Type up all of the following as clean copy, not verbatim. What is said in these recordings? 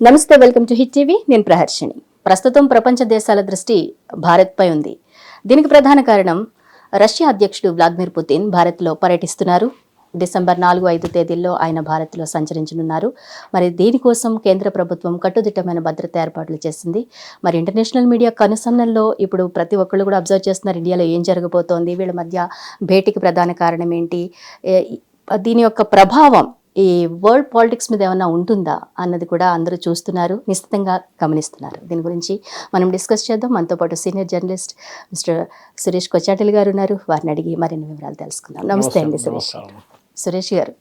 నమస్తే, welcome to hit TV. నేను ప్రహర్షిణి. ప్రస్తుతం ప్రపంచ దేశాల దృష్టి భారత్పై ఉంది. దీనికి ప్రధాన కారణం రష్యా అధ్యక్షుడు వ్లాదిమిర్ పుతిన్ భారత్లో పర్యటిస్తున్నారు. డిసెంబర్ 4-5 తేదీల్లో ఆయన భారత్లో సంచరించనున్నారు. మరి దీనికోసం కేంద్ర ప్రభుత్వం కట్టుదిట్టమైన భద్రత ఏర్పాట్లు చేసింది. మరి ఇంటర్నేషనల్ మీడియా కనుసన్నల్లో ఇప్పుడు ప్రతి ఒక్కళ్ళు కూడా అబ్జర్వ్ చేస్తున్నారు, ఇండియాలో ఏం జరగబోతోంది, వీళ్ళ మధ్య భేటీకి ప్రధాన కారణం ఏంటి, దీని యొక్క ప్రభావం ఈ వరల్డ్ పాలిటిక్స్ మీద ఏమైనా ఉంటుందా అన్నది కూడా అందరూ చూస్తున్నారు, నిశ్చితంగా గమనిస్తున్నారు. దీని గురించి మనం డిస్కస్ చేద్దాం. మనతో పాటు సీనియర్ జర్నలిస్ట్ మిస్టర్ సురేష్ కొచ్చాటిల్ గారు ఉన్నారు. వారిని అడిగి మరిన్ని వివరాలు తెలుసుకుందాం. నమస్తే అండి సురేష్ గారు.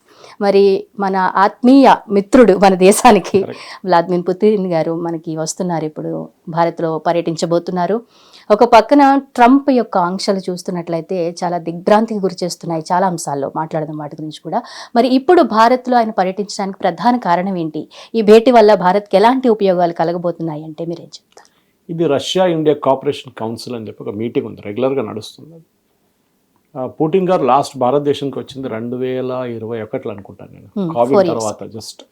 మరి మన ఆత్మీయ మిత్రుడు మన దేశానికి వ్లాదిమిర్ పుతిన్ గారు మనకి వస్తున్నారు, ఇప్పుడు భారత్లో పర్యటించబోతున్నారు. ఒక పక్కన ట్రంప్ యొక్క ఆంక్షలు చూస్తున్నట్లయితే చాలా దిగ్భ్రాంతికి గురి చేస్తున్నాయి చాలా అంశాల్లో, మాట్లాడదాం వాటి గురించి కూడా. మరి ఇప్పుడు భారత్లో ఆయన పర్యటించడానికి ప్రధాన కారణం ఏంటి? ఈ భేటీ వల్ల భారత్కి ఎలాంటి ఉపయోగాలు కలగబోతున్నాయి అంటే మీరేం చెప్తారు? ఇది రష్యా ఇండియా కోఆపరేషన్ కౌన్సిల్ అని చెప్పి ఒక మీటింగ్ ఉంది, రెగ్యులర్గా నడుస్తుంది. పుటిన్ గారు లాస్ట్ భారతదేశానికి వచ్చింది 2021 అనుకుంటాను నేను, కోవిడ్ తర్వాత జస్ట్.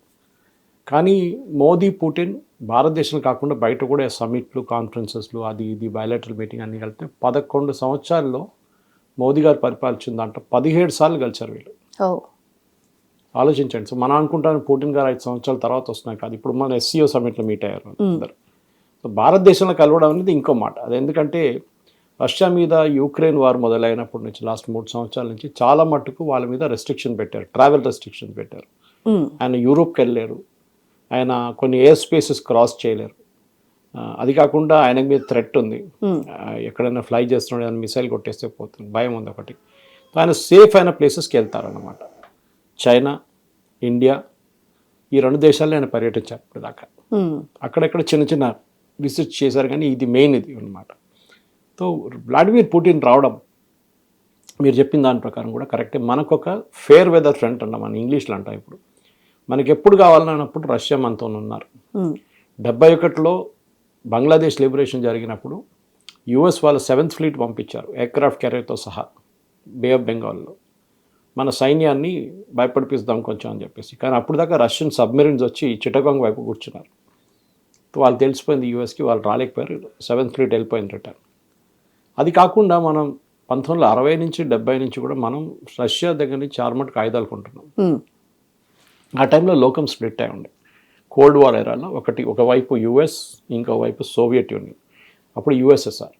కానీ మోదీ పుటిన్ భారతదేశం కాకుండా బయట కూడా సమ్మిట్లు, కాన్ఫరెన్సెస్లు, అది ఇది బయలాటరల్ మీటింగ్ అన్నీ కలిపితే 11 సంవత్సరాల్లో మోదీ గారు పరిపాలించిన దాంట్లో 17 సార్లు కలిసారు వీళ్ళు. ఆలోచించండి. సో మనం అనుకుంటాను పుటిన్ గారు 5 సంవత్సరాల తర్వాత వస్తున్నాయి కాదు, ఇప్పుడు మన SCO సమ్మిట్లో మీట్ అయ్యారు అందరు. సో భారతదేశంలో కలవడం అనేది ఇంకో మాట. అది ఎందుకంటే రష్యా మీద యుక్రెయిన్ వార్ మొదలైనప్పటి నుంచి లాస్ట్ 3 సంవత్సరాల నుంచి చాలా మట్టుకు వాళ్ళ మీద రెస్ట్రిక్షన్ పెట్టారు, ట్రావెల్ రెస్ట్రిక్షన్ పెట్టారు. ఆయన యూరోప్కి వెళ్ళలేరు, ఆయన కొన్ని ఎయిర్ స్పేసెస్ క్రాస్ చేయలేరు. అది కాకుండా ఆయన మీద థ్రెట్ ఉంది, ఎక్కడైనా ఫ్లై చేస్తున్నాడు ఆయన మిసైల్ కొట్టేస్తే పోతుంది, భయం ఉంది ఒకటి. ఆయన సేఫ్ అయిన ప్లేసెస్కి వెళ్తారన్నమాట. చైనా, ఇండియా, ఈ 2 దేశాల్లో ఆయన పర్యటించారు ఇప్పుడు దాకా. అక్కడెక్కడ చిన్న చిన్న విజిట్ చేశారు, కానీ ఇది మెయిన్ ఇది అన్నమాట. సో వ్లాదిమిర్ పుటిన్ రావడం మీరు చెప్పిన దాని ప్రకారం కూడా కరెక్టే. మనకు ఒక ఫేర్ వెదర్ ఫ్రంట్ అంటాం, మన ఇంగ్లీష్లో అంటాం. ఇప్పుడు మనకి ఎప్పుడు కావాలన్నప్పుడు రష్యా మనతో ఉన్నారు. 71లో బంగ్లాదేశ్ లిబరేషన్ జరిగినప్పుడు US వాళ్ళు 7th ఫ్లీట్ పంపించారు ఎయిర్క్రాఫ్ట్ క్యారియర్తో సహా బే ఆఫ్ బెంగాల్లో, మన సైన్యాన్ని భయపడిపిస్తాం కొంచెం అని చెప్పేసి. కానీ అప్పుడు దాకా రష్యన్ సబ్మెరీన్స్ వచ్చి చిటగాంగ్ వైపు కూర్చున్నారు. వాళ్ళు తెలిసిపోయింది USకి, వాళ్ళు రాలేకపోయారు, 7th ఫ్లీట్ వెళ్ళిపోయింది రిటర్న్. అది కాకుండా మనం 1960 నుంచి 70 నుంచి కూడా మనం రష్యా దగ్గర నుంచి చార్మట్కి ఆయుధాలు కొంటున్నాం. ఆ టైంలో లోకం స్ప్లిట్ అయి ఉండే కోల్డ్ వార్ ఎరాలో, ఒకవైపు US, ఇంకోవైపు సోవియట్ యూనియన్, అప్పుడు USSR.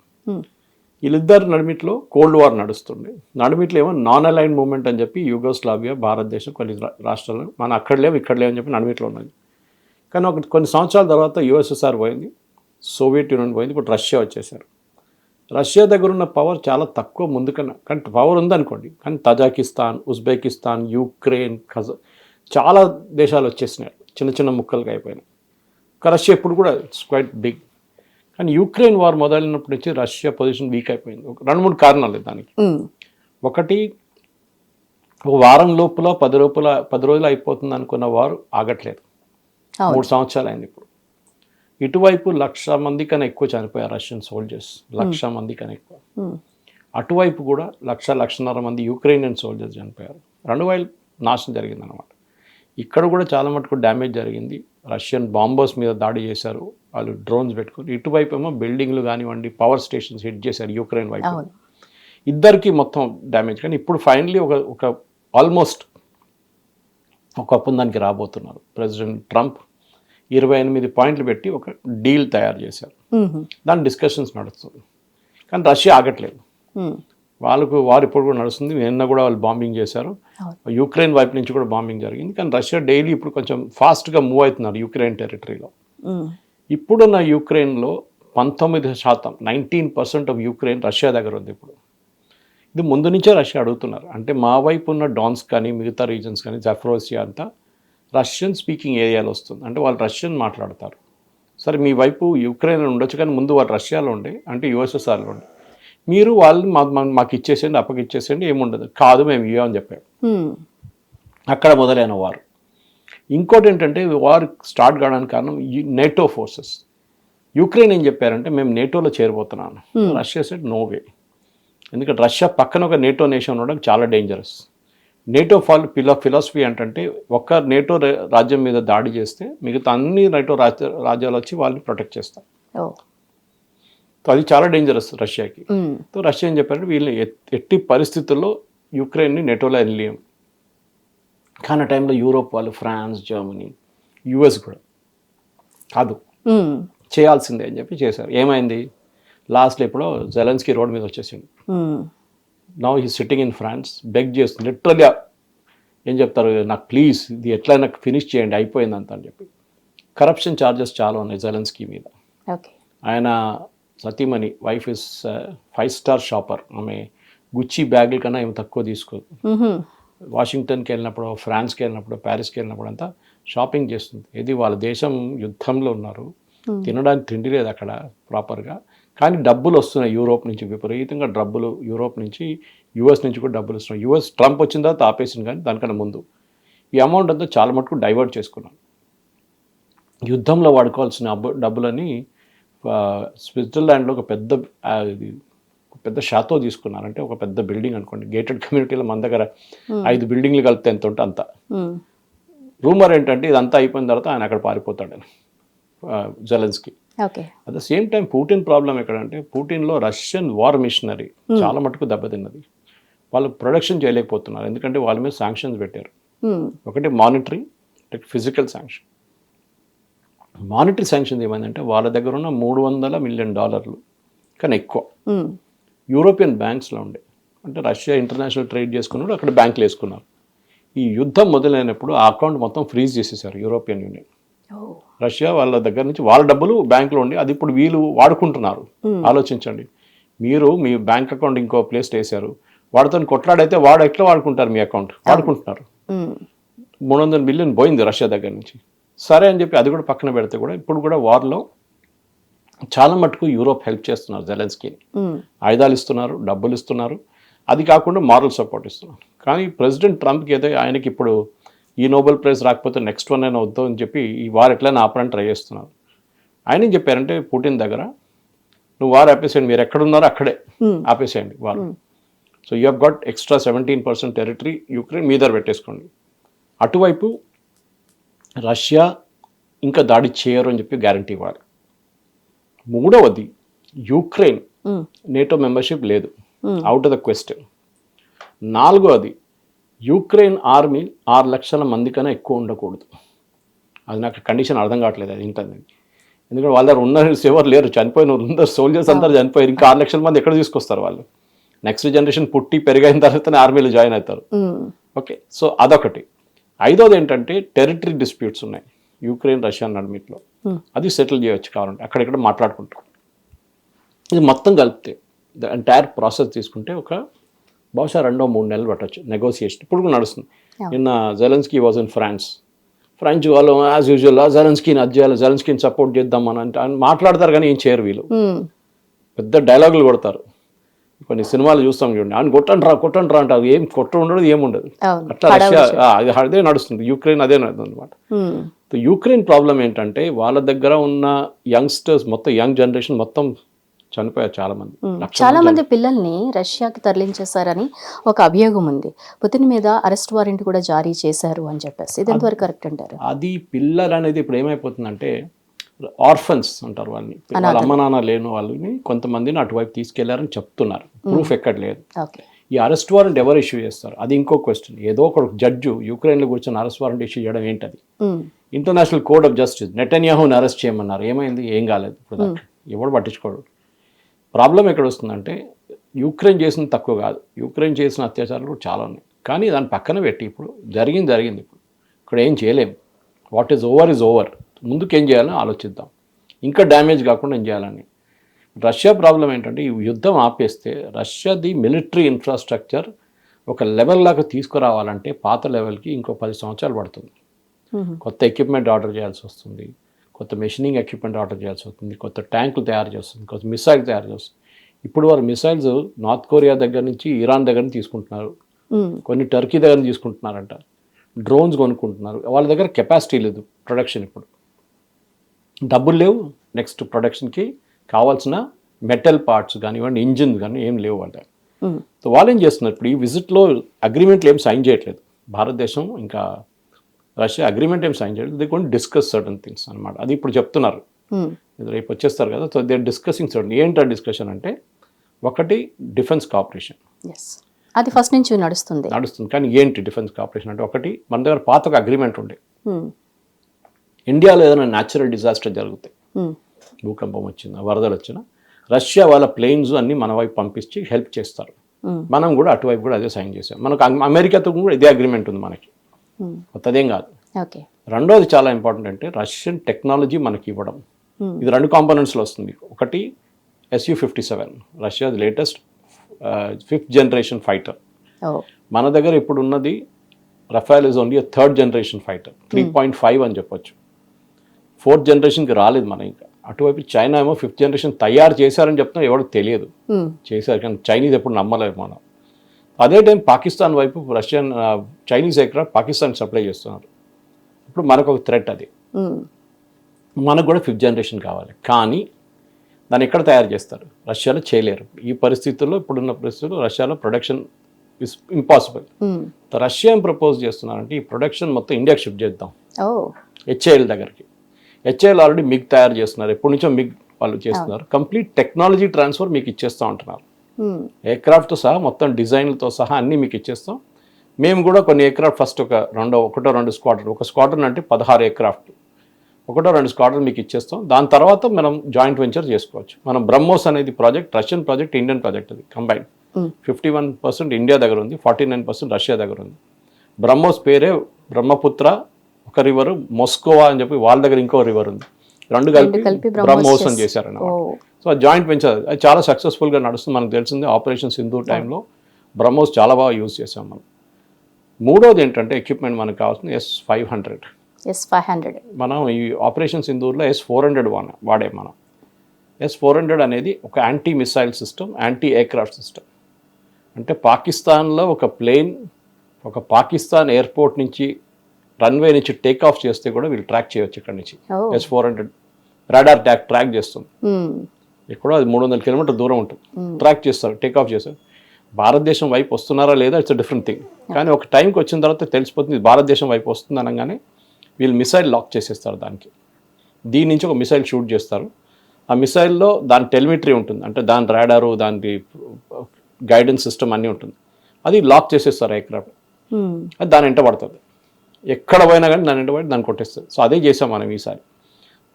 వీళ్ళిద్దరు నడిమిట్లో కోల్డ్ వార్ నడుస్తుండే. నడిమిట్లో ఏమో నాన్ అలైన్ మూవ్మెంట్ అని చెప్పి యూగోస్లావియా, భారతదేశం, కొన్ని రాష్ట్రాలు మన అక్కడ లేవు ఇక్కడ లేవు అని చెప్పి నడిమిట్లో ఉన్నది. కానీ కొన్ని సంవత్సరాల తర్వాత USSR పోయింది, సోవియట్ యూనియన్ పోయింది, ఇప్పుడు రష్యా వచ్చేసారు. రష్యా దగ్గర ఉన్న పవర్ చాలా తక్కువ ముందుకన్నా, కానీ పవర్ ఉందనుకోండి. కానీ తజాకిస్తాన్, ఉజ్బెకిస్తాన్, యుక్రెయిన్, చాలా దేశాలు వచ్చేసినాయి, చిన్న చిన్న ముక్కలుగా అయిపోయినాయి. రష్యా ఇప్పుడు కూడా ఇట్స్ క్వైట్ బిగ్. కానీ యుక్రెయిన్ వార్ మొదలైనప్పటి నుంచి రష్యా పొజిషన్ వీక్ అయిపోయింది. 2-3 కారణాలు దానికి. ఒకటి, ఒక వారం లోపల 10 రోజులు అయిపోతుంది అనుకున్న వారు ఆగట్లేదు, 3 సంవత్సరాలు అయింది ఇప్పుడు. ఇటువైపు 1,00,000 మంది కన్నా ఎక్కువ చనిపోయారు రష్యన్ సోల్జర్స్, 1,00,000 మంది కన్నా ఎక్కువ. అటువైపు కూడా 1,00,000-1,50,000 మంది యుక్రెయినియన్ సోల్జర్స్ చనిపోయారు. 2 వైపు నాశనం జరిగిందనమాట. ఇక్కడ కూడా చాలా మటుకు డ్యామేజ్ జరిగింది. రష్యన్ బాంబర్స్ మీద దాడి చేశారు వాళ్ళు, డ్రోన్స్ పెట్టుకుని. ఇటువైపు ఏమో బిల్డింగ్లు కానివ్వండి, పవర్ స్టేషన్స్ హిట్ చేశారు యుక్రెయిన్ వైపు. ఇద్దరికి మొత్తం డ్యామేజ్. కానీ ఇప్పుడు ఫైనలీ ఒక ఆల్మోస్ట్ ఒక ఒప్పందానికి రాబోతున్నారు. ప్రెసిడెంట్ ట్రంప్ 28 పాయింట్లు పెట్టి ఒక డీల్ తయారు చేశారు. దాని డిస్కషన్స్ నడుస్తుంది. కానీ రష్యా ఆగట్లేదు, వారు ఇప్పుడు కూడా నడుస్తుంది. నిన్న కూడా వాళ్ళు బాంబింగ్ చేశారు, యుక్రెయిన్ వైపు నుంచి కూడా బాంబింగ్ జరిగింది. కానీ రష్యా డైలీ ఇప్పుడు కొంచెం ఫాస్ట్గా మూవ్ అవుతున్నారు యుక్రెయిన్ టెరిటరీలో. ఇప్పుడున్న యుక్రెయిన్లో 19%, 19% ఆఫ్ యుక్రెయిన్ రష్యా దగ్గర ఉంది ఇప్పుడు. ఇది ముందు నుంచే రష్యా అడుగుతున్నారు. అంటే మా వైపు ఉన్న డాన్స్ కానీ మిగతా రీజన్స్ కానీ జఫ్రోసియా అంతా రష్యన్ స్పీకింగ్ ఏరియాలో వస్తుంది. అంటే వాళ్ళు రష్యన్ మాట్లాడతారు. సరే మీ వైపు యుక్రెయిన్ ఉండొచ్చు, కానీ ముందు వాళ్ళు రష్యాలో ఉండే, అంటే USSRలో ఉండే. మీరు వాళ్ళు మాకు ఇచ్చేసేయండి, అప్పగిచ్చేసేయండి, ఏముండదు. కాదు మేము ఇవ్వమని చెప్పారు. అక్కడ మొదలైన వారు. ఇంకోటి ఏంటంటే వార్ స్టార్ట్ కావడానికి కారణం నేటో ఫోర్సెస్. యుక్రెయిన్ ఏం చెప్పారంటే మేము నేటోలో చేరిపోతున్నాను. Russia said no way. ఎందుకంటే రష్యా పక్కన ఒక నేటో నేషన్ ఉండడం చాలా డేంజరస్. నేటో ఫిలాసఫీ ఏంటంటే ఒక్క నేటో రాజ్యం మీద దాడి చేస్తే మిగతా అన్ని నేటో రాజ్యాలు వచ్చి వాళ్ళని ప్రొటెక్ట్ చేస్తారు. ఓ. సో అది చాలా డేంజరస్ రష్యాకి. సో రష్యా ఏం చెప్పారంటే వీళ్ళు ఎట్టి పరిస్థితుల్లో యుక్రెయిన్ని నెటోలో వెళ్ళలేం. కానీ ఆ టైంలో యూరోప్ వాళ్ళు, ఫ్రాన్స్, జర్మనీ, యుఎస్ కూడా కాదు చేయాల్సిందే అని చెప్పి చేశారు. ఏమైంది లాస్ట్లో ఇప్పుడు జెలెన్స్కీ రోడ్ మీద వచ్చేసిండు. Now he sitting in France, beg చేస్తుంది లిటరల్లీ. ఏం చెప్తారు, నాకు ప్లీజ్ ఇది ఎట్లా నాకు ఫినిష్ చేయండి అయిపోయిందంత అని చెప్పి. కరప్షన్ ఛార్జెస్ చాలా ఉన్నాయి జెలెన్స్కీ మీద. ఆయన సతీమణి వైఫ్ ఇస్ 5-star షాపర్. ఆమె గుచ్చి బ్యాగుల కన్నా ఏమి తక్కువ తీసుకోదు. వాషింగ్టన్కి వెళ్ళినప్పుడు, ఫ్రాన్స్కి వెళ్ళినప్పుడు, ప్యారిస్కి వెళ్ళినప్పుడు అంతా షాపింగ్ చేస్తుంది. ఇది వాళ్ళ దేశం యుద్ధంలో ఉన్నారు, తినడానికి తిండి లేదు అక్కడ ప్రాపర్గా. కానీ డబ్బులు వస్తున్నాయి యూరోప్ నుంచి, విపరీతంగా డబ్బులు యూరోప్ నుంచి, యూఎస్ నుంచి కూడా డబ్బులు వస్తున్నాయి. యూఎస్ ట్రంప్ వచ్చిన తర్వాత ఆపేసింది, కానీ దానికన్నా ముందు ఈ అమౌంట్ అంతా చాలా మటుకు డైవర్ట్ చేసుకున్నాం. యుద్ధంలో వాడుకోవాల్సిన డబ్బులని స్విట్జర్లాండ్లో ఒక పెద్ద షాతో తీసుకున్నారు. అంటే ఒక పెద్ద బిల్డింగ్ అనుకోండి, గేటెడ్ కమ్యూనిటీలో మన దగ్గర 5 బిల్డింగ్లు కలిపితే ఎంత ఉంటే అంత. రూమర్ ఏంటంటే ఇదంతా అయిపోయిన తర్వాత ఆయన అక్కడ పారిపోతాడని Zelensky. At the same time Putin problem ఎక్కడంటే, పుటిన్లో రష్యన్ వార్ మిషనరీ చాలా మటుకు దెబ్బతిన్నది. వాళ్ళు ప్రొడక్షన్ చేయలేకపోతున్నారు, ఎందుకంటే వాళ్ళ మీద శాంక్షన్స్ పెట్టారు. ఒకటి monetary, physical sanction. Monetary sanction ఏమైందంటే వాళ్ళ దగ్గర ఉన్న $300 మిలియన్ కానీ ఎక్కువ యూరోపియన్ బ్యాంక్స్లో ఉండే. అంటే రష్యా ఇంటర్నేషనల్ ట్రేడ్ చేసుకున్నాడు, అక్కడ బ్యాంకులు వేసుకున్నారు. ఈ యుద్ధం మొదలైనప్పుడు ఆ అకౌంట్ మొత్తం ఫ్రీజ్ చేసేసారు యూరోపియన్ యూనియన్. రష్యా వాళ్ళ దగ్గర నుంచి వాళ్ళ డబ్బులు బ్యాంకులో ఉండి అది ఇప్పుడు వీళ్ళు వాడుకుంటున్నారు. ఆలోచించండి, మీరు మీ బ్యాంక్ అకౌంట్ ఇంకో ప్లేస్ వేసారు, వాడితో కొట్లాడైతే వాడు ఎట్లా వాడుకుంటారు, మీ అకౌంట్ వాడుకుంటున్నారు. 300 మిలియన్ పోయింది రష్యా దగ్గర నుంచి. సరే అని చెప్పి అది కూడా పక్కన పెడితే కూడా ఇప్పుడు కూడా వార్లో చాలా మటుకు యూరోప్ హెల్ప్ చేస్తున్నారు జెలెన్స్కీని. ఆయుధాలు ఇస్తున్నారు, డబ్బులు ఇస్తున్నారు, అది కాకుండా మారల్ సపోర్ట్ ఇస్తున్నారు. కానీ ప్రెసిడెంట్ ట్రంప్కి ఏదో ఆయనకి ఇప్పుడు ఈ నోబెల్ ప్రైజ్ రాకపోతే నెక్స్ట్ వన్ అయినా వద్దు అని చెప్పి ఈ వార్ ఎట్లయినా ఆపడానికి ట్రై చేస్తున్నారు. ఆయన ఏం చెప్పారంటే పుటిన్ దగ్గర, నువ్వు వార్ ఆపేసేయండి, మీరు ఎక్కడున్నారో అక్కడే ఆపేసేయండి war. So you have got extra 17% territory Ukraine మీ దగ్గర పెట్టేసుకోండి. అటువైపు రష్యా ఇంకా దాడి చేయరు అని చెప్పి గ్యారంటీ ఇవ్వాలి. మూడవది, యుక్రెయిన్ నేటో మెంబర్షిప్ లేదు, అవుట్ ఆఫ్ ద క్వశ్చన్. నాలుగవది, యుక్రెయిన్ ఆర్మీ 6 లక్షల మంది కన్నా ఎక్కువ ఉండకూడదు. అది నాకు కండిషన్ అర్థం కావట్లేదు అది ఏంటండి. ఎందుకంటే వాళ్ళ దగ్గర ఉన్న ఎవరు లేరు, చనిపోయిన అందరు సోల్జర్స్ అందరూ చనిపోయారు, ఇంకా 6 లక్షల మంది ఎక్కడ తీసుకొస్తారు వాళ్ళు? నెక్స్ట్ జనరేషన్ పుట్టి పెరిగిన తర్వాతనే ఆర్మీలో జాయిన్ అవుతారు. ఓకే, సో అదొకటి. ఐదోది ఏంటంటే టెరిటరీ డిస్ప్యూట్స్ ఉన్నాయి యుక్రెయిన్ రష్యా నడిమిట్లో, అది సెటిల్ చేయవచ్చు కావాలంటే అక్కడెక్కడ మాట్లాడుకుంటాం. ఇది మొత్తం కలిపితే ద ఎంటైర్ ప్రాసెస్ తీసుకుంటే ఒక బహుశా 2-3 నెలలు పట్టవచ్చు నెగోసియేషన్. ఇప్పుడు కూడా నడుస్తుంది. నిన్న జెలెన్స్కీ వాజ్ ఇన్ ఫ్రాన్స్ వాళ్ళు యాజ్ యూజువల్ జెలెన్స్కీని అది చేయాలి, జెలెన్స్కీని సపోర్ట్ చేద్దామని అంటే మాట్లాడతారు, కానీ ఏం చేయరు వీళ్ళు. పెద్ద డైలాగులు కొడతారు. కొన్ని సినిమాలు చూస్తాం చూడండి, ఆయన కొట్టండి రా అంటారు, ఏం ఉండదు, ఏముండదు. అట్లా రష్యా అదే నడుస్తుంది, యుక్రెయిన్ అదే నడుస్తుంది అనమాట. యుక్రెయిన్ ప్రాబ్లం ఏంటంటే వాళ్ళ దగ్గర ఉన్న యంగ్స్టర్స్ మొత్తం, యంగ్ జనరేషన్ మొత్తం చనిపోయారు చాలా మంది పిల్లల్ని రష్యాకి తరలించేశారని ఒక అభియోగం ఉంది. పుతిన్ మీద అరెస్ట్ వారెంట్ కూడా జారీ చేశారు అని చెప్పేసి, ఇది ఎంతవరకు కరెక్ట్ అంటారు? అది పిల్లలు అనేది ఇప్పుడు ఏమైపోతుందంటే ఆర్ఫన్స్ అంటారు వాళ్ళని, వాళ్ళ అమ్మ నాన్న లేని వాళ్ళని కొంతమందిని అటువైపు తీసుకెళ్లారని చెప్తున్నారు. ప్రూఫ్ ఎక్కడ లేదు. ఈ అరెస్ట్ వారెంట్ ఎవరు ఇష్యూ చేస్తారు అది ఇంకో క్వశ్చన్. ఏదో ఒక జడ్జు యుక్రెయిన్లో కూర్చొని అరెస్ట్ వారెంట్ ఇష్యూ చేయడం ఏంటది? ఇంటర్నేషనల్ కోర్ట్ ఆఫ్ జస్టిస్ నెటన్యాహుని అరెస్ట్ చేయమన్నారు, ఏమైంది? ఏం కాలేదు. ఇప్పుడు ఎవడు పట్టించుకోడు. ప్రాబ్లం ఎక్కడ వస్తుందంటే యుక్రెయిన్ చేసిన తక్కువ కాదు, యుక్రెయిన్ చేసిన అత్యాచారాలు కూడా చాలా ఉన్నాయి. కానీ దాని పక్కన పెట్టి ఇప్పుడు జరిగింది. ఇప్పుడు ఇక్కడ ఏం చేయలేము. What is over is over. ముందుకు ఏం చేయాలని ఆలోచిద్దాం, ఇంకా డ్యామేజ్ కాకుండా ఏం చేయాలని. రష్యా ప్రాబ్లం ఏంటంటే ఈ యుద్ధం ఆపేస్తే రష్యాది మిలిటరీ ఇన్ఫ్రాస్ట్రక్చర్ ఒక లెవెల్ లాగా తీసుకురావాలంటే పాత లెవెల్కి ఇంకో 10 సంవత్సరాలు పడుతుంది. కొత్త ఎక్విప్మెంట్ ఆర్డర్ చేయాల్సి వస్తుంది, కొత్త మెషినింగ్ ఎక్విప్మెంట్ ఆర్డర్ చేయాల్సి వస్తుంది, కొత్త ట్యాంకులు తయారు చేస్తుంది, కొత్త మిసైల్ తయారు చేస్తుంది. ఇప్పుడు వారు మిసైల్స్ నార్త్ కొరియా దగ్గర నుంచి, ఇరాన్ దగ్గర నుంచి తీసుకుంటున్నారు, కొన్ని టర్కీ దగ్గర నుంచి తీసుకుంటున్నారంట. డ్రోన్స్ కొనుక్కుంటున్నారు. వాళ్ళ దగ్గర కెపాసిటీ లేదు ప్రొడక్షన్. ఇప్పుడు డబ్బులు లేవు నెక్స్ట్ ప్రొడక్షన్కి కావాల్సిన మెటల్ పార్ట్స్ కానివ్వండి, ఇంజిన్ కానీ ఏం లేవు వాళ్ళ. సో వాళ్ళు ఏం చేస్తున్నారు ఇప్పుడు ఈ విజిట్లో అగ్రిమెంట్లు ఏం సైన్ చేయట్లేదు భారతదేశం ఇంకా రష్యా అగ్రిమెంట్ ఏం సైన్ చేయలేదు. దే కొంచెం డిస్కస్ సర్టన్ థింగ్స్ అనమాట. అది ఇప్పుడు చెప్తున్నారు, ఇది రేపు వచ్చేస్తారు కదా. So they discussing certain. ఏంటి ఆ డిస్కషన్ అంటే ఒకటి డిఫెన్స్ కోఆపరేషన్. అది ఫస్ట్ నుంచి నడుస్తుంది. కానీ ఏంటి డిఫెన్స్ కోఆపరేషన్ అంటే ఒకటి మన దగ్గర పాత ఒక అగ్రిమెంట్ ఉండే, ఇండియాలో ఏదైనా న్యాచురల్ డిజాస్టర్ జరుగుతాయి, భూకంపం వచ్చినా వరదలు వచ్చినా రష్యా వాళ్ళ ప్లేన్స్ అన్ని మన వైపు పంపించి హెల్ప్ చేస్తారు. మనం కూడా అటువైపు కూడా అదే సైన్ చేసాం. మనకు అమెరికాతో కూడా ఇదే అగ్రిమెంట్ ఉంది మనకి, కొత్తదేం కాదు. రెండోది చాలా ఇంపార్టెంట్ అంటే రష్యన్ టెక్నాలజీ మనకి ఇవ్వడం. ఇది రెండు కాంపోనెంట్స్లో వస్తుంది. ఒకటి Su-57 Russia latest 5th generation fighter. మన దగ్గర ఇప్పుడు ఉన్నది Rafale is only 3rd generation fighter, 3.5 అని చెప్పొచ్చు. 4th జనరేషన్కి రాలేదు మన ఇంకా. అటువైపు చైనా ఏమో 5th జనరేషన్ తయారు చేశారని చెప్తున్నా ఎవరికి తెలియదు, చేశారు కానీ చైనీస్ ఎప్పుడు నమ్మలేదు మనం. అదే టైం పాకిస్తాన్ వైపు Russian Chinese aircraft Pakistan supply చేస్తున్నారు. ఇప్పుడు మనకు ఒక థ్రెట్ అది. మనకు కూడా 5th జనరేషన్ కావాలి, కానీ దాన్ని ఎక్కడ తయారు చేస్తారు? రష్యాలో చేయలేరు. ఈ పరిస్థితుల్లో ఇప్పుడున్న పరిస్థితుల్లో రష్యాలో ప్రొడక్షన్ ఇస్ ఇంపాసిబుల్. రష్యా ఏం ప్రపోజ్ చేస్తున్నారంటే ఈ ప్రొడక్షన్ మొత్తం ఇండియాకి షిఫ్ట్ చేద్దాం, హెచ్ఏఎల్ దగ్గరికి. హెచ్ఏఎల్ ఆల్రెడీ మిగ్ తయారు చేస్తున్నారు, ఎప్పటి నుంచో మిగ్ వాళ్ళు చేస్తున్నారు. కంప్లీట్ టెక్నాలజీ ట్రాన్స్ఫర్ మీకు ఇచ్చేస్తూ ఉంటున్నారు. ఎయిర్క్రాఫ్ట్తో సహా మొత్తం డిజైన్లతో సహా అన్నీ మీకు ఇచ్చేస్తాం. మేము కూడా కొన్ని ఎయిర్క్రాఫ్ట్ ఫస్ట్ ఒకటో రెండు స్క్వాడ్రన్, ఒక స్క్వాడ్రన్ అంటే 16 ఎయిర్క్రాఫ్ట్, ఒకటో రెండు స్క్వాడ్రన్ మీకు ఇచ్చేస్తాం. దాని తర్వాత మనం జాయింట్ వెంచర్ చేసుకోవచ్చు. మనం బ్రహ్మోస్ అనేది project Russian project, Indian project. అది కంబైన్ 51% ఇండియా దగ్గర ఉంది, 49% రష్యా దగ్గర ఉంది. బ్రహ్మోస్ పేరే బ్రహ్మపుత్ర ఒక రివర్, మొస్కోవా అని చెప్పి వాళ్ళ దగ్గర ఇంకో రివర్ ఉంది. రెండు కలిపి బ్రహ్మోస్ అని చేశారన్నమాట. సో ఆ జాయింట్ వెంచర్ అది చాలా సక్సెస్ఫుల్గా నడుస్తుంది. మనకు తెలిసింది ఆపరేషన్ సింధూర్ టైంలో బ్రహ్మోస్ చాలా బాగా యూజ్ చేసాం మనం. మూడోది ఏంటంటే ఎక్విప్మెంట్ మనకు కావాల్సింది S-500. మనం ఈ ఆపరేషన్ సింధూర్లో S-400 వాడే మనం. S-400 అనేది ఒక anti missile system, anti aircraft system. అంటే పాకిస్తాన్లో ఒక ప్లేన్ ఒక పాకిస్తాన్ ఎయిర్పోర్ట్ నుంచి రన్వే నుంచి టేక్ ఆఫ్ చేస్తే కూడా వీళ్ళు ట్రాక్ చేయవచ్చు. ఇక్కడ నుంచి S-400 రాడార్ ట్రాక్ చేస్తుంది. ఎక్కడో అది 300 కిలోమీటర్ దూరం ఉంటుంది, ట్రాక్ చేస్తారు, టేక్ ఆఫ్ చేస్తారు. భారతదేశం వైపు వస్తున్నారా లేదా ఇట్స్ డిఫరెంట్ థింగ్. కానీ ఒక టైంకి వచ్చిన తర్వాత తెలిసిపోతుంది భారతదేశం వైపు వస్తుంది అనగానే వీళ్ళు మిసైల్ లాక్ చేసేస్తారు దానికి. దీని నుంచి ఒక మిసైల్ షూట్ చేస్తారు. ఆ మిసైల్లో దాని టెలిమెట్రీ ఉంటుంది, అంటే దాని రాడారు, దానికి గైడెన్స్ సిస్టమ్ అన్నీ ఉంటుంది. అది లాక్ చేసేస్తారు ఎయిర్క్రాఫ్ట్. అది దాని వెంట పడుతుంది, ఎక్కడ పోయినా కానీ దాని వెంట పడి దాన్ని కొట్టేస్తుంది. సో అదే చేసాం మనం ఈసారి.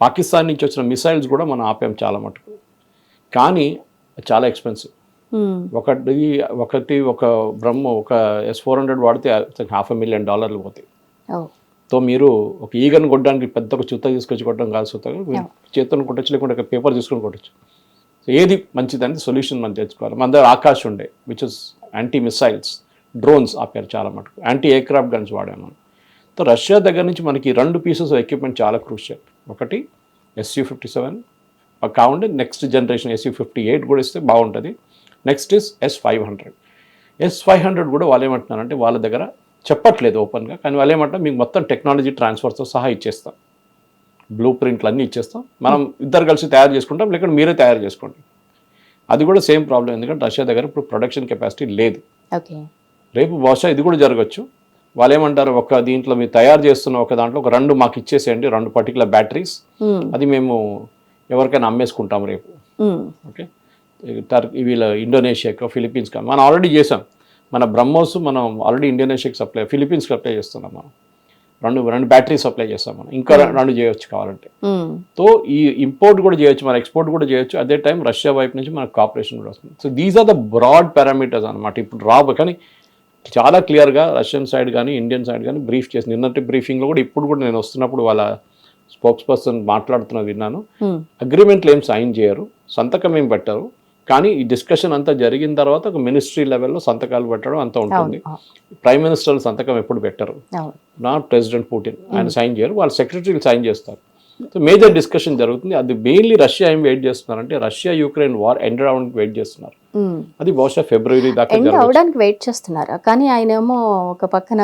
పాకిస్తాన్ నుంచి వచ్చిన మిసైల్స్ కూడా మనం ఆపాం చాలా మటుకు, కానీ చాలా ఎక్స్పెన్సివ్. ఒక బ్రహ్మ ఒక S-400 వాడితే $500,000 పోతాయి. సో మీరు ఒక ఈగను కొట్టడానికి పెద్ద ఒక చుత్త తీసుకొచ్చి కొట్టడం కాదు, చేతులను కొట్టచ్చు, లేకుంటే పేపర్ తీసుకొని కొట్టచ్చు. సో ఏది మంచిదని సొల్యూషన్ మనం తెచ్చుకోవాలి. మన దగ్గర ఆకాశ్ ఉండే which is anti missiles, drones ఆపారు చాలా మటుకు, యాంటీ ఎయిర్క్రాఫ్ట్ గన్స్ వాడాము మనం. సో రష్యా దగ్గర నుంచి మనకి 2 పీసెస్ ఆఫ్ ఎక్విప్మెంట్ చాలా క్రూషియల్. ఒకటి Su-57 కావండి, నెక్స్ట్ జనరేషన్ Su-58 కూడా ఇస్తే బాగుంటుంది. నెక్స్ట్ ఇస్ S-500 కూడా వాళ్ళు ఏమంటున్నారంటే వాళ్ళ దగ్గర చెప్పట్లేదు ఓపెన్గా, కానీ వాళ్ళు ఏమంటారు మీకు మొత్తం టెక్నాలజీ ట్రాన్స్ఫర్తో సహా ఇచ్చేస్తాం, బ్లూ ప్రింట్లు అన్నీ ఇచ్చేస్తాం, మనం ఇద్దరు కలిసి తయారు చేసుకుంటాం, లేకుంటే మీరే తయారు చేసుకోండి. అది కూడా సేమ్ ప్రాబ్లం, ఎందుకంటే రష్యా దగ్గర ఇప్పుడు ప్రొడక్షన్ కెపాసిటీ లేదు. రేపు బహుశా ఇది కూడా జరగచ్చు. వాళ్ళు ఏమంటారు, ఒక దీంట్లో మీరు తయారు చేస్తున్న ఒక దాంట్లో ఒక 2 మాకు ఇచ్చేసేయండి, 2 పర్టికులర్ బ్యాటరీస్, అది మేము ఎవరికైనా అమ్మేసుకుంటాం రేపు. ఓకే, వీళ్ళ ఇండోనేషియాకో ఫిలిప్పీన్స్కి మనం ఆల్రెడీ చేసాం. మన బ్రహ్మోస్ మనం ఆల్రెడీ ఇండోనేషియాకి సప్లై, ఫిలిప్పీన్స్కి సప్లై చేస్తున్నాం. మనం 2 బ్యాటరీ సప్లై చేస్తాం. మనం ఇంకా 2 చేయొచ్చు కావాలంటే. సో ఈ ఇంపోర్ట్ కూడా చేయొచ్చు, మన ఎక్స్పోర్ట్ కూడా చేయొచ్చు. అదే టైం రష్యా వైపు నుంచి మనకు కోఆపరేషన్ కూడా వస్తుంది. So these are the broad parameters అనమాట. ఇప్పుడు కానీ చాలా క్లియర్గా రష్యన్ సైడ్ కానీ ఇండియన్ సైడ్ కానీ బ్రీఫ్ చేసి, నిన్నటి బ్రీఫింగ్లో కూడా ఇప్పుడు కూడా నేను వస్తున్నప్పుడు వాళ్ళ స్పోక్స్ పర్సన్ మాట్లాడుతున్నది విన్నాను. అగ్రిమెంట్లు ఏం సైన్ చేయరు, సంతకం ఏం పెట్టరు, కానీ ఈ డిస్కషన్ అంతా జరిగిన తర్వాత ఒక మినిస్ట్రీ లెవెల్లో సంతకాలు పెట్టడం అంతా ఉంటుంది. ప్రైమ్ మినిస్టర్ సంతకం ఎప్పుడు పెట్టరు, నాట్ ప్రెసిడెంట్ పుటిన్, ఆయన సైన్ చేయరు, వాళ్ళ సెక్రటరీలు సైన్ చేస్తారు. సో మేజర్ డిస్కషన్ జరుగుతుంది. అది మెయిన్లీ రష్యా ఏం వెయిట్ చేస్తున్నారంటే రష్యా యుక్రెయిన్ వార్ ఎండ్ అవడానికి వెయిట్ చేస్తున్నారు. అది బహుశా ఫిబ్రవరి దాకా అవడానికి వెయిట్ చేస్తున్నారా? కానీ ఆయన ఏమో ఒక పక్కన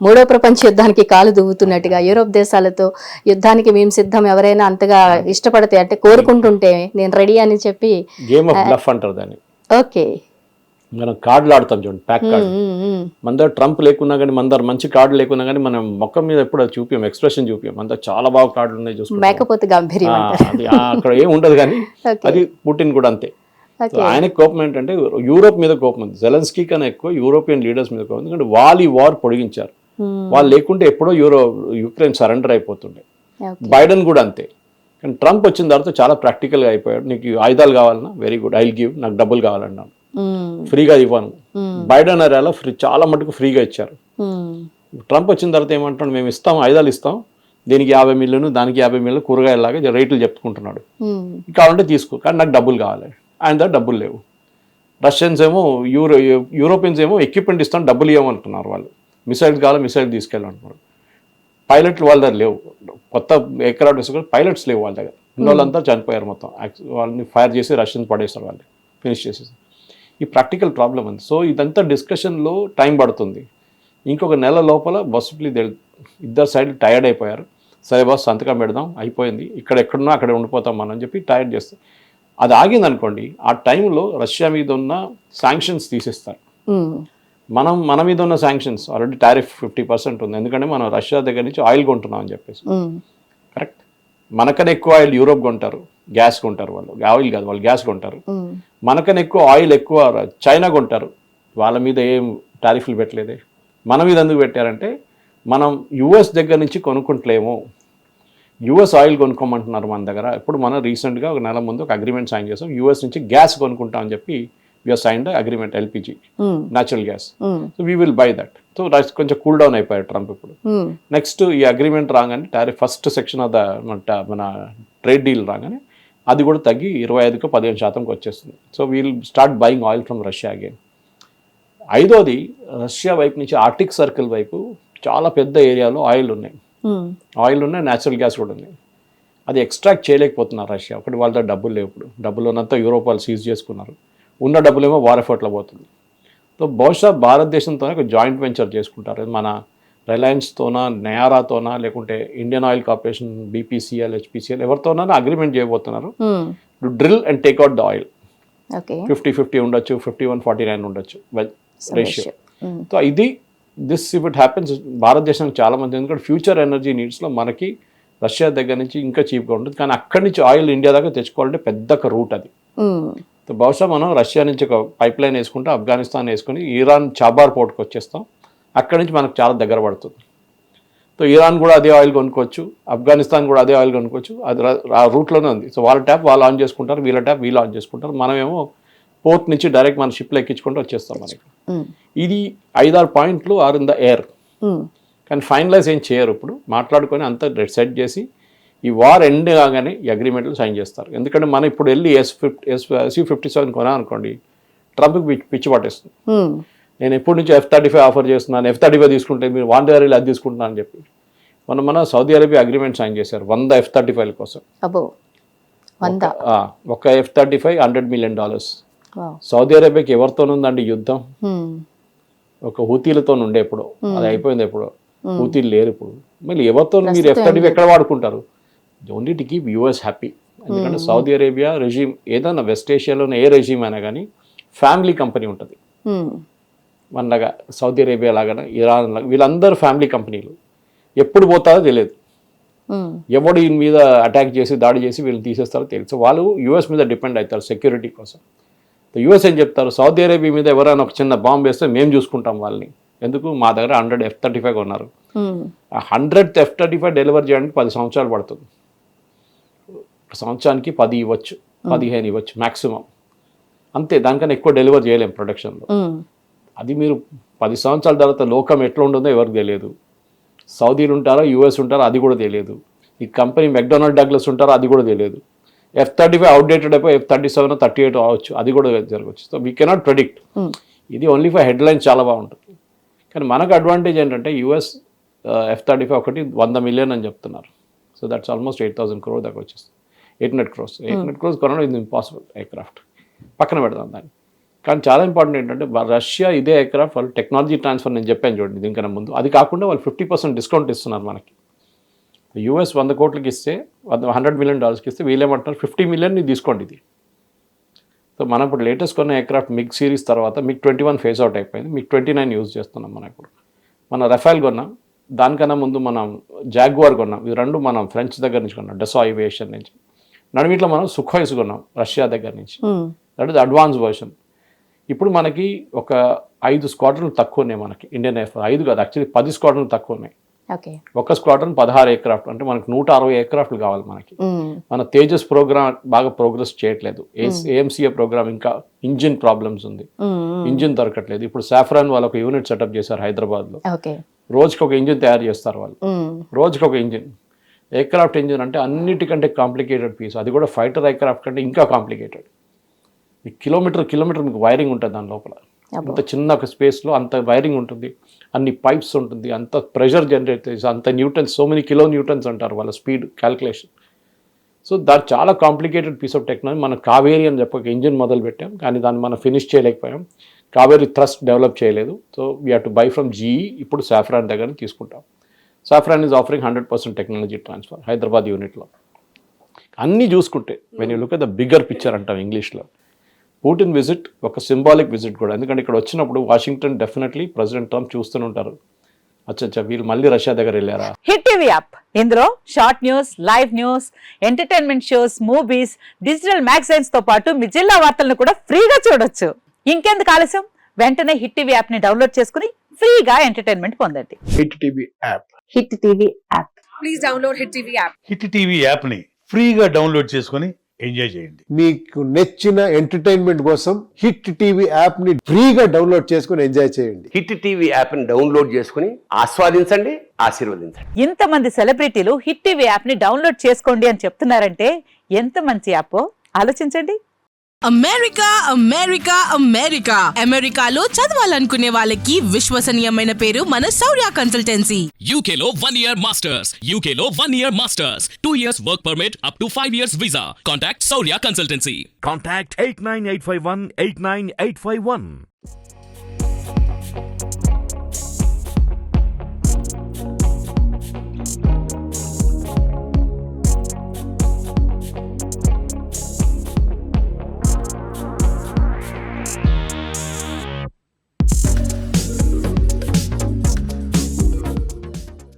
3వ ప్రపంచ యుద్ధానికి కాలు దువ్వుతున్నట్టుగా యూరోప్ దేశాలతో యుద్ధానికి మేము సిద్ధం, ఎవరైనా అంతగా ఇష్టపడితే అంటే కోరుకుంటుంటే నేను రెడీ అని చెప్పి గేమ్ ఆఫ్ బ్లఫ్ అంటారు దాన్ని. ఓకే, మనం కార్డులు ఆడతాం చూడండి, ప్యాక్ కార్డు. మన దగ్గర ట్రంప్ లేకున్నా కానీ, మన దగ్గర మంచి కార్డు లేకున్నా కానీ మనం మొక్క మీద ఎప్పుడు అది చూపించాం, ఎక్స్ప్రెషన్ చూపించాం. మన దగ్గర చాలా బాగా కార్డులు ఉన్నాయి చూసుకుంటాం, మేకపోతే గంభీర్యం అంటారు. అది అక్కడ ఏం ఉండదు. కానీ Okay. అది పుటిన్ కూడా అంతే. Okay. ఆయనకి కోపం ఏంటంటే యూరోప్ మీద కోపం ఉంది, జెలెన్స్కీ కన్నా ఎక్కువ యూరోపియన్ లీడర్స్ మీద కోపం. ఎందుకంటే వాళ్ళు ఈ వార్ పొడిగించారు. వాళ్ళు లేకుంటే ఎప్పుడో యుక్రెయిన్ సరెండర్ అయిపోతుండే. Okay. బైడెన్ కూడా అంతే. కానీ ట్రంప్ వచ్చిన తర్వాత చాలా ప్రాక్టికల్గా అయిపోయాడు. నీకు ఆయుధాలు కావాలన్నా వెరీ గుడ్, ఐల్ గివ్, నాకు డబ్బులు కావాలన్నాను, ఫ్రీగా ఇవ్వను. బైడెన్ ఏరియాలో చాలా మటుకు ఫ్రీగా ఇచ్చారు. ట్రంప్ వచ్చిన తర్వాత ఏమంటాడు, మేము ఇస్తాం, ఆయుధాలు ఇస్తాం, దీనికి 50 మిలియన్, దానికి 50 మిలియన్, కూరగాయలాగా రేట్లు చెప్పుకుంటున్నాడు. కావాలంటే తీసుకో, కానీ నాకు డబ్బులు కావాలి. ఆయన దగ్గర డబ్బులు లేవు. రష్యన్స్ ఏమో యూరోపియన్స్ ఏమో ఎక్విప్మెంట్ ఇస్తాం, డబ్బులు ఇవ్వమంటున్నారు. వాళ్ళు మిసైల్ కావాలి, మిసైల్ తీసుకెళ్ళాలంటున్నారు. పైలట్లు వాళ్ళ దగ్గర లేవు, కొత్త ఎయిర్క్రాఫ్ట్ వేసుకొని పైలట్స్ లేవు వాళ్ళ దగ్గర. ఉన్న వాళ్ళంతా చనిపోయారు మొత్తం. వాళ్ళని ఫైర్ చేసి రష్యన్స్ పడేస్తారు, వాళ్ళు ఫినిష్ చేసేసి. ఈ ప్రాక్టికల్ ప్రాబ్లం ఉంది. సో ఇదంతా డిస్కషన్లో టైం పడుతుంది. ఇంకొక నెల లోపల బస్సులు ఇద్దరు సైడ్ టైర్డ్ అయిపోయారు. సరే బాస్ సంతకం పెడదాం, అయిపోయింది, ఇక్కడ ఎక్కడున్నా అక్కడ ఉండిపోతాం మనం అని చెప్పి టైర్డ్ చేస్తాం. అది ఆగింది అనుకోండి, ఆ టైంలో రష్యా మీద ఉన్న శాంక్షన్స్ తీసేస్తారు. మన మీద ఉన్న శాంక్షన్స్ ఆల్రెడీ టారిఫ్ 50% ఉంది. ఎందుకంటే మనం రష్యా దగ్గర నుంచి ఆయిల్ కొంటున్నాం అని చెప్పేసి. కరెక్ట్. మనకన్నా ఎక్కువ ఆయిల్ యూరోప్ కొంటారు, గ్యాస్ కొంటారు. వాళ్ళు ఆయిల్ కాదు, వాళ్ళు గ్యాస్ కొంటారు. మనకన్నా ఎక్కువ ఆయిల్ ఎక్కువ చైనా కొంటారు. వాళ్ళ మీద ఏం టారిఫ్లు పెట్టలేదే. మన మీద ఎందుకు పెట్టారంటే మనం యుఎస్ దగ్గర నుంచి కొనుక్కుంటలేము, యుఎస్ ఆయిల్ కొనుక్కోమంటున్నారు మన దగ్గర. ఇప్పుడు మనం రీసెంట్గా ఒక నెల ముందు ఒక అగ్రిమెంట్ సైన్ చేసాం, యుఎస్ నుంచి గ్యాస్ కొనుక్కుంటామని చెప్పి we are signed agreement, LPG, natural gas. So we will buy that. So కొంచెం కూల్ డౌన్ అయిపోయాడు ట్రంప్ ఇప్పుడు. నెక్స్ట్ ఈ అగ్రిమెంట్ రాగానే tariff first section of the మన ట్రేడ్ డీల్ రాగానే అది కూడా తగ్గి 25కు 15% వచ్చేస్తుంది. So we'll start buying oil from Russia again. ఐదోది, రష్యా వైపు నుంచి ఆర్టిక్ సర్కిల్ వైపు చాలా పెద్ద ఏరియాలో ఆయిల్ ఉన్నాయి, న్యాచురల్ గ్యాస్ కూడా ఉన్నాయి. అది ఎక్స్ట్రాక్ట్ చేయలేకపోతున్నారు రష్యా. ఒకటి వాళ్ళ దగ్గర డబ్బులు లేవు. ఇప్పుడు డబ్బులు ఉన్నంతా యూరోప్ వాళ్ళు సీజ్ చేసుకున్నారు, ఉన్న డబ్బులేమో వార్ ఎఫర్ట్లో పోతుంది. సో బహుశా భారతదేశంతోనే ఒక జాయింట్ వెంచర్ చేసుకుంటారు. మన రిలయన్స్తోనా, నయారాతోనా, లేకుంటే Indian oil corporation, BPCL, HPCL, ఎవరితోనా అగ్రిమెంట్ చేయబోతున్నారు. Drill and take out the oil. 50-50 ఉండొచ్చు, 51-49 ఉండొచ్చు ratio. So this if it happens భారతదేశానికి చాలా మంది, ఎందుకంటే ఫ్యూచర్ ఎనర్జీ నీడ్స్లో మనకి రష్యా దగ్గర నుంచి ఇంకా చీప్గా ఉంటుంది. కానీ అక్కడి నుంచి ఆయిల్ ఇండియా దాకా తెచ్చుకోవాలంటే పెద్ద రూట్ అది. సో బహుశా మనం రష్యా నుంచి ఒక పైప్ లైన్ వేసుకుంటే ఆఫ్ఘనిస్తాన్ వేసుకుని ఇరాన్ చాబార్ పోర్ట్కి వచ్చేస్తాం. అక్కడి నుంచి మనకు చాలా దగ్గర పడుతుంది. సో ఇరాన్ కూడా అదే ఆయిల్ కొనుక్కోవచ్చు, ఆఫ్ఘనిస్తాన్ కూడా అదే ఆయిల్ కొనుక్కోవచ్చు. అది ఆ రూట్లోనే ఉంది. సో వాళ్ళ ట్యాప్ వాళ్ళు ఆన్ చేసుకుంటారు, వీళ్ళ ట్యాప్ వీళ్ళు ఆన్ చేసుకుంటారు. మనమేమో పోర్ట్ నుంచి డైరెక్ట్ మన షిప్లో ఎక్కించుకుంటూ వచ్చేస్తాం మనకి. ఇది 5-6 పాయింట్లు ఆర్ ఇన్ ద ఎయిర్. కానీ ఫైనలైజ్ ఏం చేయరు. ఇప్పుడు మాట్లాడుకొని అంతా సెట్ చేసి ఈ వార్ ఎండ్ కాగానే ఈ అగ్రిమెంట్లు సైన్ చేస్తారు. ఎందుకంటే మనం ఇప్పుడు వెళ్ళి SU-57 కొనాలనుకోండి, ట్రంప్కి పిచ్చి పట్టేస్తుంది. నేను ఎప్పటి నుంచి F-35 ఆఫర్ చేస్తున్నాను, F-35 తీసుకుంటే మీరు వాన్ దగ్గర అది తీసుకుంటున్నాను అని చెప్పి. మన సౌదీ అరేబియా అగ్రిమెంట్ సైన్ చేశారు 100 F-35 కోసం. ఒక F-35 $100 మిలియన్. సౌదీ అరేబియాకి ఎవరితోనుందండి యుద్ధం? ఒక హూతీలతో ఉండే ఎప్పుడు, అది అయిపోయింది ఎప్పుడు. హూతీలు లేరు ఇప్పుడు. మళ్ళీ ఎవరితో మీరు F-35 ఎక్కడ వాడుకుంటారు? Only to keep US happy. ఎందుకంటే సౌదీ అరేబియా రెజీమ్ ఏదైనా వెస్ట్ ఏషియాలోనే ఏ రెజీమ్ అయినా కానీ ఫ్యామిలీ కంపెనీ ఉంటుంది. మనలాగా సౌదీ అరేబియా లాగా, ఇరాన్ లాగా వీళ్ళందరూ ఫ్యామిలీ కంపెనీలు. ఎప్పుడు పోతారో తెలియదు, ఎవడు ఈయన మీద అటాక్ చేసి దాడి చేసి వీళ్ళు తీసేస్తారో తెలియదు. సో వాళ్ళు యూఎస్ మీద డిపెండ్ అవుతారు సెక్యూరిటీ కోసం. యూఎస్ ఏం చెప్తారు, సౌదీ అరేబియా మీద ఎవరైనా ఒక చిన్న బాంబు వేస్తే మేము చూసుకుంటాం వాళ్ళని. ఎందుకు? మా దగ్గర 100 F-35 ఉన్నారు. ఆ 100th F-35 డెలివర్ చేయడానికి 10 సంవత్సరాలు పడుతుంది. సంవత్సరానికి 10 ఇవ్వచ్చు, 15 ఇవ్వచ్చు మ్యాక్సిమం, అంతే. దానికన్నా ఎక్కువ డెలివర్ చేయలేం ప్రొడక్షన్లో. అది మీరు 10 సంవత్సరాల తర్వాత లోకం ఎట్లా ఉంటుందో ఎవరికి తెలియదు. సౌదీలు ఉంటారో యూఎస్ ఉంటారో అది కూడా తెలియదు. ఈ కంపెనీ మెక్డొనాల్డ్ డగ్లస్ ఉంటారో అది కూడా తెలియదు. F-35 అవుట్డేటెడ్ అయిపోయి F-37, 38 అవ్వచ్చు, అది కూడా జరగవచ్చు. So we cannot predict. ఇది ఓన్లీ ఫర్ హెడ్లైన్స్ చాలా బాగుంటుంది. కానీ మనకు అడ్వాంటేజ్ ఏంటంటే యూఎస్ F-35 ఒకటి 100 మిలియన్ అని చెప్తున్నారు. సో దట్స్ ఆల్మోస్ట్ 8,000 crore దాకా వచ్చేస్తుంది. 800 crores కొనడం ఇది ఇంపాసిబుల్ ఎయిర్క్రాఫ్ట్. పక్కన పెడదాం దాన్ని. కానీ చాలా ఇంపార్టెంట్ ఏంటంటే రష్యా ఇదే ఎయిర్క్రాఫ్ట్ వాళ్ళు టెక్నాలజీ ట్రాన్స్ఫర్ నేను చెప్పాను చూడండి దీనికన్నా ముందు, అది కాకుండా వాళ్ళు 50% డిస్కౌంట్ ఇస్తున్నారు మనకి. యూఎస్ 100 కోట్లకి ఇస్తే $100 మిలియన్ ఇస్తే వీళ్ళేమంటున్నారు 50 మిలియన్ తీసుకోండి, ఇది సో మనం ఇప్పుడు లేటెస్ట్ కొన్న ఎయిర్క్రాఫ్ట్ మిగ్ సిరీస్ తర్వాత MiG-21 ఫేజ్ అవుట్ అయిపోయింది, MiG-29 యూజ్ చేస్తున్నాం మనం ఇప్పుడు. మన రఫాల్ కొన్నాం, దానికన్నా ముందు మనం జాగ్వార్ కొన్నాం, ఇవి రెండు మనం ఫ్రెంచ్ దగ్గర నుంచి కొన్నాం, డెసో ఏవియేషన్ నుంచి. నడుమిట్లో మనం సుఖోయిస్ కొన్నాం రష్యా దగ్గర నుంచి, దట్ ఈస్ అడ్వాన్స్ వర్షన్. ఇప్పుడు మనకి ఒక 5 స్క్వాడ్రన్లు తక్కువ ఉన్నాయి మనకి ఇండియన్ ఎయిర్ ఫోర్స్, 5 కాదు యాక్చువల్లీ 10 స్క్వాడ్రన్లు తక్కువ ఉన్నాయి. ఒక స్క్వాడ్రన్ 16 ఎయిర్క్రాఫ్ట్, అంటే మనకి 160 ఎయిర్క్రాఫ్ట్లు కావాలి మనకి. మన తేజస్ ప్రోగ్రామ్ బాగా ప్రోగ్రెస్ చేయట్లేదు, AMCA ప్రోగ్రామ్ ఇంకా ఇంజిన్ ప్రాబ్లమ్స్ ఉంది, ఇంజిన్ దొరకట్లేదు. ఇప్పుడు సాఫ్రాన్ వాళ్ళు ఒక యూనిట్ సెటప్ చేశారు హైదరాబాద్లో, రోజుకి ఒక ఇంజిన్ తయారు చేస్తారు వాళ్ళు, రోజుకి ఒక ఇంజిన్. ఎయిర్క్రాఫ్ట్ ఇంజిన్ అంటే అన్నిటికంటే కాంప్లికేటెడ్ పీస్, అది కూడా ఫైటర్ ఎయిర్క్రాఫ్ట్ కంటే ఇంకా కాంప్లికేటెడ్. కిలోమీటర్ మీకు వైరింగ్ ఉంటుంది దాని లోపల, అంత చిన్న ఒక స్పేస్లో అంత వైరింగ్ ఉంటుంది, అన్ని పైప్స్ ఉంటుంది, అంత ప్రెషర్ జనరేట్ చేసి అంత newtons, so many kilo newtons అంటారు వాళ్ళ స్పీడ్ క్యాల్కులేషన్. సో దాని చాలా కాంప్లికేటెడ్ పీస్ ఆఫ్ టెక్నాలజీ. మనం కావేరి అని చెప్పక ఇంజిన్ మొదలు పెట్టాం, కానీ దాన్ని మనం ఫినిష్ చేయలేకపోయాం, కావేరి థ్రస్ట్ డెవలప్ చేయలేదు. So we have to buy from GE. ఇప్పుడు సాఫ్రాన్ దగ్గర తీసుకుంటాం. Saffron is offering 100% technology transfer Hyderabad యూనిట్లో. అన్నీ చూసుకుంటే when you look at the bigger picture అంటాం ఇంగ్లీష్లో, పుటిన్ విజిట్ ఒక సింబాలిక్ విజిట్ కూడా. ఎందుకంటే ఇక్కడ వచ్చినప్పుడు వాషింగ్టన్ డెఫినెట్లీ ప్రెసిడెంట్ ట్రంప్ చూస్తూనే ఉంటారు, అచ్చా వీళ్ళు మళ్ళీ రష్యా దగ్గర వెళ్ళారా. హిట్ టీవీ యాప్, ఇందులో short news, live news, entertainment shows, movies, digital magazines తో పాటు మీ జిల్లా వార్తలను కూడా ఫ్రీగా చూడొచ్చు. ఇంకెందుకు ఆలస్యం, వెంటనే హిట్ టీవీ యాప్ ని డౌన్లోడ్ చేసుకుని ఫ్రీగా ఎంటర్టైన్మెంట్ పొందండి. Hit TV app, hit TV app, please download hit TV app. Hit TV యాప్ని ఫ్రీగా డౌన్లోడ్ చేసుకొని ఎంజాయ్ చేయండి. మీకు నచ్చిన ఎంటర్టైన్మెంట్ కోసం హిట్ టీవీ యాప్ ని ఫ్రీగా డౌన్లోడ్ చేసుకుని ఎంజాయ్ చేయండి. హిట్ టీవీ యాప్ని డౌన్లోడ్ చేసుకుని ఆస్వాదించండి, ఆశీర్వదించండి. ఇంతమంది సెలబ్రిటీలు హిట్ టీవీ యాప్ ని డౌన్లోడ్ చేసుకోండి అని చెప్తున్నారంటే ఎంత మంచి యాప్ ఆలోచించండి. అమెరికా అమెరికా అమెరికా అమెరికాలో చదవాలనుకునే వాళ్ళకి విశ్వసనీయమైన పేరు మన శౌర్య కన్సల్టెన్సీ. UK లో 1 year masters, UK లో 1 year masters, 2 years work permit up to 5 years visa. Contact Saurya Consultancy. Contact 89851 89851.